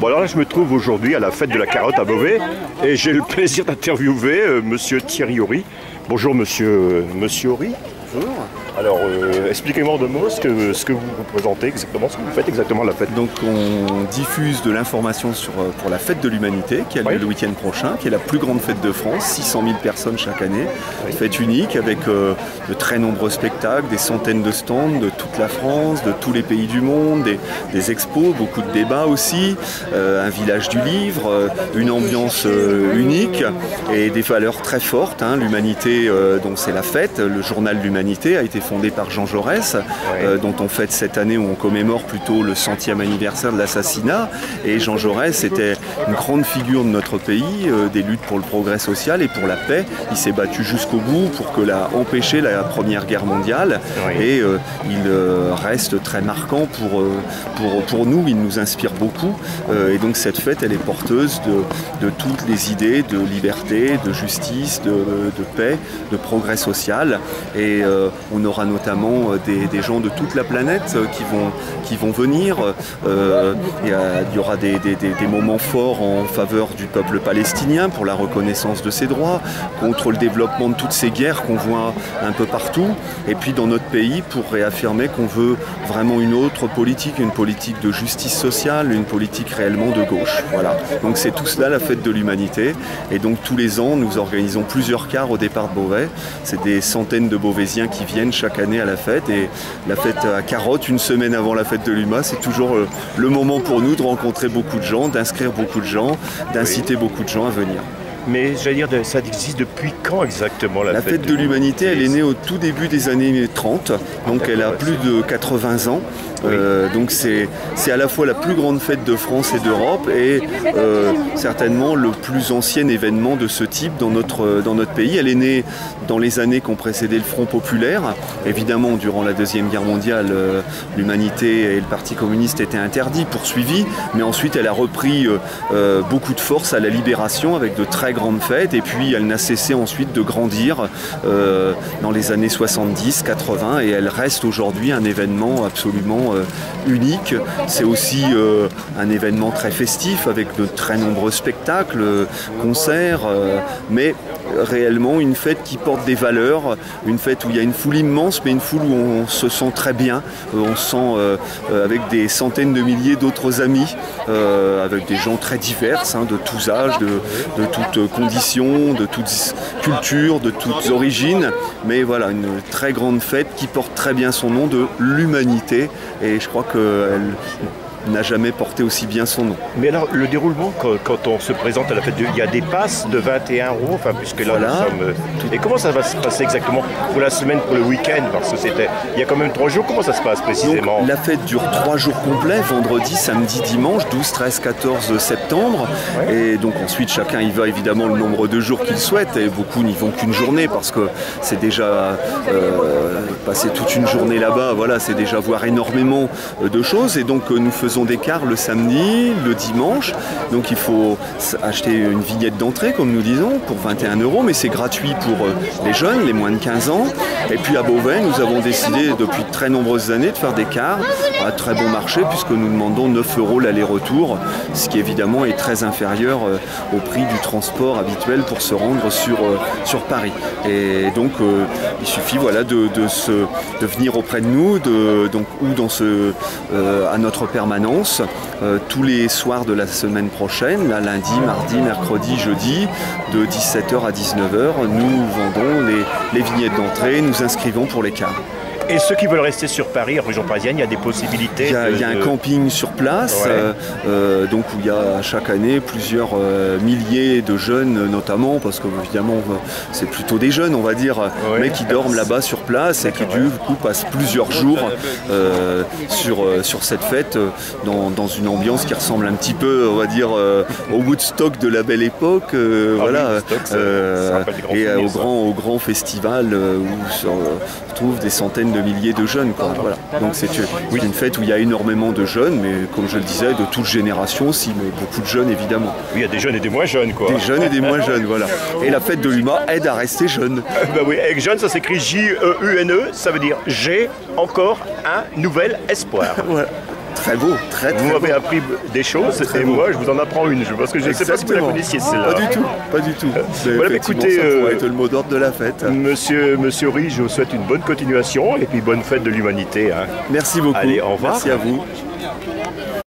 Bon alors là je me trouve aujourd'hui à la fête de la carotte à Beauvais et j'ai le plaisir d'interviewer monsieur Thierry Horry. Bonjour monsieur Horry. Bonjour. Alors expliquez-moi en deux mots ce que vous représentez exactement, ce que vous faites exactement à la fête. Donc on diffuse de l'information pour la fête de l'humanité qui a lieu le week-end prochain, qui est la plus grande fête de France, 600 000 personnes chaque année. Une fête unique avec de très nombreux spectacles, des centaines de stands de toute la France, de tous les pays du monde, des expos, beaucoup de débats aussi, un village du livre, une ambiance unique et des valeurs très fortes. L'humanité, donc c'est la fête, le journal de l'humanité a été fondé par Jean Jaurès, dont on fête cette année où on commémore plutôt le 100e anniversaire de l'assassinat. Et Jean Jaurès était une grande figure de notre pays, des luttes pour le progrès social et pour la paix. Il s'est battu jusqu'au bout pour empêcher la Première Guerre mondiale. Et il reste très marquant pour nous, il nous inspire beaucoup. Et donc cette fête, elle est porteuse de toutes les idées de liberté, de justice, de paix, de progrès social. Et on aura notamment des gens de toute la planète qui vont venir. Il y aura des moments forts en faveur du peuple palestinien pour la reconnaissance de ses droits, contre le développement de toutes ces guerres qu'on voit un peu partout. Et puis dans notre pays, pour réaffirmer qu'on veut vraiment une autre politique, une politique de justice sociale, une politique réellement de gauche. Voilà. Donc c'est tout cela la fête de l'humanité. Et donc tous les ans, nous organisons plusieurs cars au départ de Beauvais. C'est des centaines de Beauvaisiens qui viennent chaque année à la fête. Et la fête à Carotte, une semaine avant la fête de l'UMA, c'est toujours le moment pour nous de rencontrer beaucoup de gens, d'inscrire beaucoup de gens, d'inciter beaucoup de gens à venir. Mais j'allais dire, ça existe depuis quand exactement la fête de l'humanité? Elle est née au tout début des années 30, donc elle a plus de 80 ans. Donc c'est à la fois la plus grande fête de France et d'Europe et certainement le plus ancien événement de ce type dans notre pays. Elle est née dans les années qui ont précédé le Front populaire. Évidemment, durant la Deuxième Guerre mondiale, l'humanité et le Parti communiste étaient interdits, poursuivis, mais ensuite elle a repris beaucoup de force à la Libération avec de très grandes fêtes et puis elle n'a cessé ensuite de grandir dans les années 70, 80 et elle reste aujourd'hui un événement absolument unique. C'est aussi un événement très festif avec de très nombreux spectacles, concerts, mais réellement une fête qui porte des valeurs, une fête où il y a une foule immense, mais une foule où on se sent très bien, on se sent avec des centaines de milliers d'autres amis, avec des gens très divers, de tous âges, de toutes conditions, de toutes cultures, de toutes origines, mais voilà, une très grande fête qui porte très bien son nom de l'humanité. Et je crois qu'elle n'a jamais porté aussi bien son nom. Mais alors, le déroulement, quand on se présente à la fête, il y a des passes de 21 €, enfin, puisque là, voilà. Nous sommes... Et comment ça va se passer exactement pour la semaine, pour le week-end? Parce que il y a quand même 3 jours, comment ça se passe précisément? Donc, la fête dure 3 jours complets, vendredi, samedi, dimanche, 12, 13, 14 septembre. Et donc ensuite, chacun y va évidemment le nombre de jours qu'il souhaite. Et beaucoup n'y vont qu'une journée parce que c'est déjà passer toute une journée là-bas, voilà, c'est déjà voir énormément de choses. Et donc nous faisons des cars le samedi, le dimanche. Donc il faut acheter une vignette d'entrée, comme nous disons, pour 21 €, mais c'est gratuit pour les jeunes, les moins de 15 ans. Et puis à Beauvais, nous avons décidé depuis de très nombreuses années de faire des cars à très bon marché, puisque nous demandons 9 € l'aller-retour, ce qui évidemment est très inférieur au prix du transport habituel pour se rendre sur Paris. Et donc il suffit voilà, de venir auprès de nous, à notre permanence, tous les soirs de la semaine prochaine, là, lundi, mardi, mercredi, jeudi, de 17h à 19h, nous vendons les vignettes d'entrée, nous inscrivons pour les cars. Et ceux qui veulent rester sur Paris, en région parisienne, il y a des possibilités. Il y a un camping sur place, donc où il y a chaque année plusieurs milliers de jeunes, notamment, parce que évidemment c'est plutôt des jeunes, on va dire, mais qui dorment là-bas sur place et qui du coup passent plusieurs jours sur cette fête dans une ambiance qui ressemble un petit peu, on va dire, au Woodstock de la belle époque, voilà, et au grand festival où se retrouvent des centaines de milliers de jeunes, quoi. Voilà. Donc c'est une fête où il y a énormément de jeunes, mais comme je le disais, de toutes générations aussi, mais beaucoup de jeunes évidemment. Oui, il y a des jeunes et des moins jeunes, quoi. Des jeunes et des moins jeunes, voilà. Et la fête de l'UMA aide à rester jeune. Bah oui, avec jeune, ça s'écrit J-E-U-N-E, ça veut dire j'ai encore un nouvel espoir. Voilà. Très beau, très Vous beau. m'avez appris des choses Très et beau. moi je vous en apprends une. Parce que je ne sais pas si vous la connaissiez celle-là. Pas du tout, pas du tout. Voilà, Effectivement, écoutez, ça pourrait être le mot d'ordre de la fête. Monsieur Rie, je vous souhaite une bonne continuation et puis bonne fête de l'humanité. Hein. Merci beaucoup. Allez, au revoir. Merci à vous.